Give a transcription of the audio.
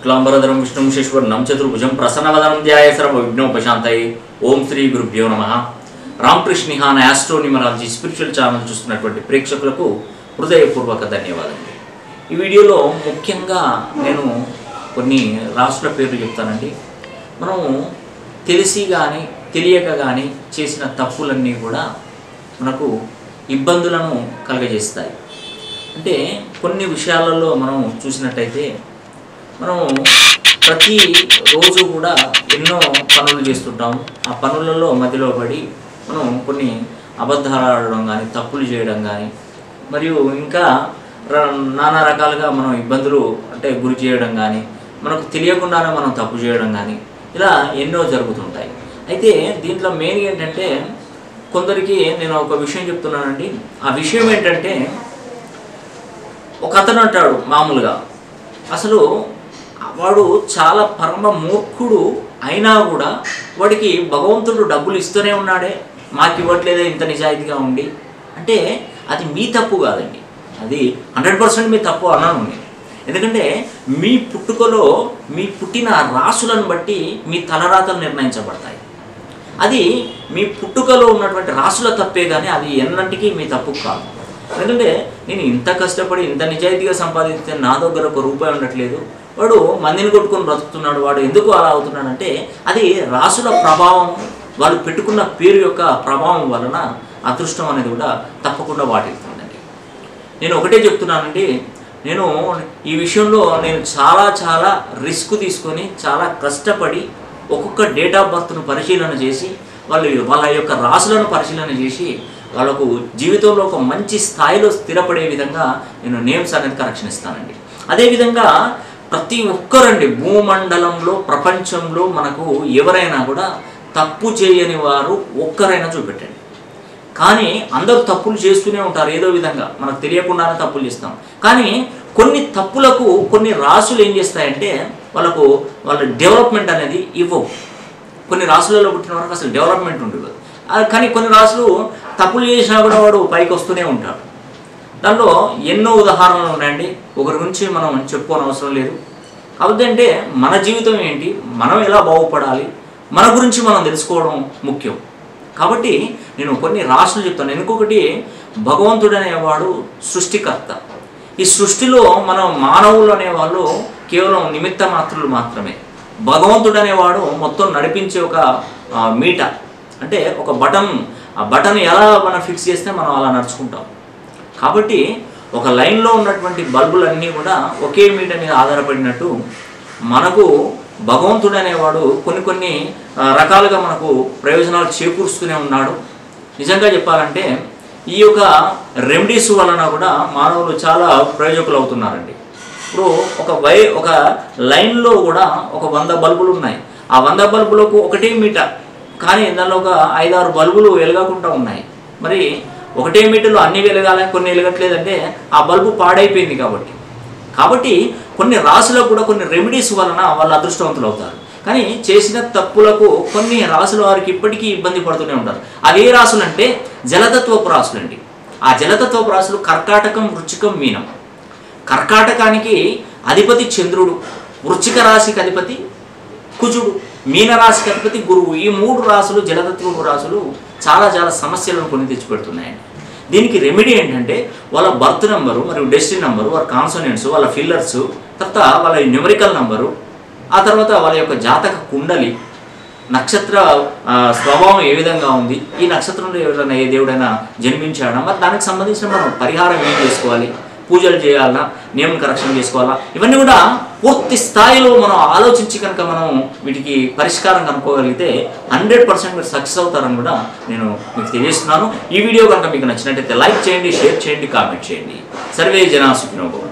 शुक्लांबरधरं विष्णुं शशिवर्णं चतुर्भुजं प्रसन्नवदनं ध्यायेत् सर्वविघ्नोपशान्तये। ओम श्री गुरुभ्यो नमः। Ramakrishna Nihan astro numerology spiritual channel చూస్తున్నటువంటి ప్రేక్షకులకు హృదయపూర్వక ధన్యవాదాలు। ఈ వీడియోలో ముఖ్యంగా నేను కొన్ని రాసుల పేర్లు చెప్తానండి। మనం తెలిసి గాని తెలియక గాని చేసిన తప్పులన్నీ కూడా మనకు ఇబ్బందులను కలుగజేస్తాయి। అంటే కొన్ని విషయాలలో మనం చూసినట్టయితే మనం ప్రతి రోజు కూడా ఎన్నో పనులు చేస్తుంటాం। ఆ పనులలో మధ్యలో పడి మనం కొన్ని అబద్ధాలు ఆడడం కానీ తప్పులు చేయడం కానీ మరియు ఇంకా నానా రకాలుగా మనం ఇబ్బందులు అంటే గురి చేయడం కానీ మనకు తెలియకుండానే మనం తప్పు చేయడం కానీ ఇలా ఎన్నో జరుగుతుంటాయి। అయితే దీంట్లో మెయిన్ ఏంటంటే కొందరికి నేను ఒక విషయం చెప్తున్నానండి। ఆ విషయం ఏంటంటే ఒక అతను అంటాడు మామూలుగా అసలు వాడు చాలా పరమ మూర్ఖుడు అయినా కూడా వాడికి భగవంతుడు డబ్బులు ఇస్తూనే ఉన్నాడే, మాకు ఇవ్వట్లేదే ఇంత నిజాయితీగా ఉండి అంటే అది మీ తప్పు కాదండి, అది 100% మీ తప్పు అన్నాను నేను। ఎందుకంటే మీ పుట్టుకలో మీ పుట్టిన రాసులను బట్టి మీ తలరాతలు నిర్ణయించబడతాయి। అది మీ పుట్టుకలో ఉన్నటువంటి రాసుల తప్పే కానీ అది ఎన్నటికీ మీ తప్పు కాదు। ఎందుకంటే నేను ఇంత కష్టపడి ఇంత నిజాయితీగా సంపాదిస్తే నా దగ్గర ₹1 ఉండట్లేదు, వాడు మందిని కొట్టుకొని బ్రతుకుతున్నాడు, వాడు ఎందుకు అలా అవుతున్నాడంటే అది రాసుల ప్రభావం, వాళ్ళు పెట్టుకున్న పేరు యొక్క ప్రభావం వలన అదృష్టం అనేది కూడా తప్పకుండా వాటిల్తుందండి। నేను ఒకటే చెప్తున్నానండి, నేను ఈ విషయంలో నేను చాలా రిస్క్ తీసుకొని చాలా కష్టపడి ఒక్కొక్క డేట్ ఆఫ్ బర్త్ను పరిశీలన చేసి వాళ్ళ యొక్క రాసులను పరిశీలన చేసి వాళ్ళకు జీవితంలో ఒక మంచి స్థాయిలో స్థిరపడే విధంగా నేను నేమ్స్ అనేది కరెక్షన్ ఇస్తానండి। అదేవిధంగా ప్రతి ఒక్కరండి భూమండలంలో ప్రపంచంలో మనకు ఎవరైనా కూడా తప్పు చేయని వారు ఒక్కరైనా చూపెట్టండి। కానీ అందరూ తప్పులు చేస్తూనే ఉంటారు, ఏదో విధంగా మనకు తెలియకుండానే తప్పులు చేస్తాం। కానీ కొన్ని తప్పులకు కొన్ని రాసులు ఏం చేస్తాయంటే వాళ్ళ డెవలప్మెంట్ అనేది ఇవ్వవు। కొన్ని రాసులలో పుట్టిన వరకు అసలు డెవలప్మెంట్ ఉండదు, కానీ కొన్ని రాసులు తప్పులు చేసినా కూడా వాడు పైకి వస్తూనే ఉంటాడు। దానిలో ఎన్నో ఉదాహరణలు ఉన్నాయండి, ఒకరి గురించి మనం చెప్పుకోని అవసరం లేదు। కాబట్టి అంటే మన జీవితం ఏంటి, మనం ఎలా బాగుపడాలి, మన గురించి మనం తెలుసుకోవడం ముఖ్యం। కాబట్టి నేను కొన్ని రాసులు చెప్తాను। ఇంకొకటి భగవంతుడు అనేవాడు సృష్టికర్త। ఈ సృష్టిలో మనం మానవులు అనేవాళ్ళు కేవలం నిమిత్త మాత్రులు మాత్రమే। భగవంతుడు అనేవాడు మొత్తం నడిపించే ఒక మీట, అంటే ఒక బటన్, ఆ బటన్ ఎలా మనం ఫిక్స్ చేస్తే మనం అలా నడుచుకుంటాం। కాబట్టి ఒక లైన్లో ఉన్నటువంటి బల్బులన్నీ కూడా ఒకే మీట మీద ఆధారపడినట్టు మనకు భగవంతుడు అనేవాడు కొన్ని రకాలుగా మనకు ప్రయోజనాలు చేకూరుస్తూనే ఉన్నాడు। నిజంగా చెప్పాలంటే ఈ యొక్క రెమెడీస్ వలన కూడా మానవులు చాలా ప్రయోజకులు అవుతున్నారండి। ఇప్పుడు ఒక లైన్లో కూడా ఒక 100 బల్బులు ఉన్నాయి, ఆ 100 బల్బులకు ఒకటే మీట, కానీ దానిలో ఒక 5-6 బల్బులు వెలగకుండా ఉన్నాయి। మరి ఒకటే మీటర్లో అన్ని వెలగాలని కొన్ని వెలగట్లేదంటే ఆ బల్బు పాడైపోయింది కాబట్టి కొన్ని రాసులకు కూడా కొన్ని రెమెడీస్ వలన వాళ్ళు అదృష్టవంతులు అవుతారు। కానీ చేసిన తప్పులకు కొన్ని రాసుల వారికి ఇప్పటికీ ఇబ్బంది పడుతూనే ఉంటారు। అవి ఏ రాసులు అంటే జలతత్వపు రాసులు అండి। ఆ జలతత్వపు రాసులు కర్కాటకం, వృశ్చికం, మీనం। కర్కాటకానికి అధిపతి చంద్రుడు, వృశ్చిక రాశికి అధిపతి కుజుడు, మీనరాశికి అధిపతి గురువు। ఈ 3 రాసులు జలతత్వపు రాసులు చాలా సమస్యలను కొని తెచ్చిపెడుతున్నాయండి। దీనికి రెమెడీ ఏంటంటే వాళ్ళ బర్త్ నెంబరు మరియు డెస్టినీ నెంబరు, వాళ్ళ కాన్సోనెంట్స్, వాళ్ళ ఫిల్లర్స్, తర్వాత వాళ్ళ న్యూమరికల్ నెంబరు, ఆ తర్వాత వాళ్ళ యొక్క జాతక కుండలి, నక్షత్ర స్వభావం ఏ విధంగా ఉంది, ఈ నక్షత్రంలో ఎవరైనా ఏ దేవుడైనా జన్మించాడా, మరి దానికి సంబంధించిన మనం పరిహారం ఏం చేసుకోవాలి, పూజలు చేయాలా, నియమం కరెక్షన్ చేసుకోవాలా, ఇవన్నీ కూడా పూర్తి స్థాయిలో మనం ఆలోచించి కనుక మనం వీటికి పరిష్కారం కనుక్కోగలిగితే 100% మీరు సక్సెస్ అవుతారని కూడా నేను మీకు తెలియజేస్తున్నాను। ఈ వీడియో కనుక మీకు నచ్చినట్టయితే లైక్ చేయండి, షేర్ చేయండి, కామెంట్ చేయండి। సర్వే జనా సుఖినో భవంతు।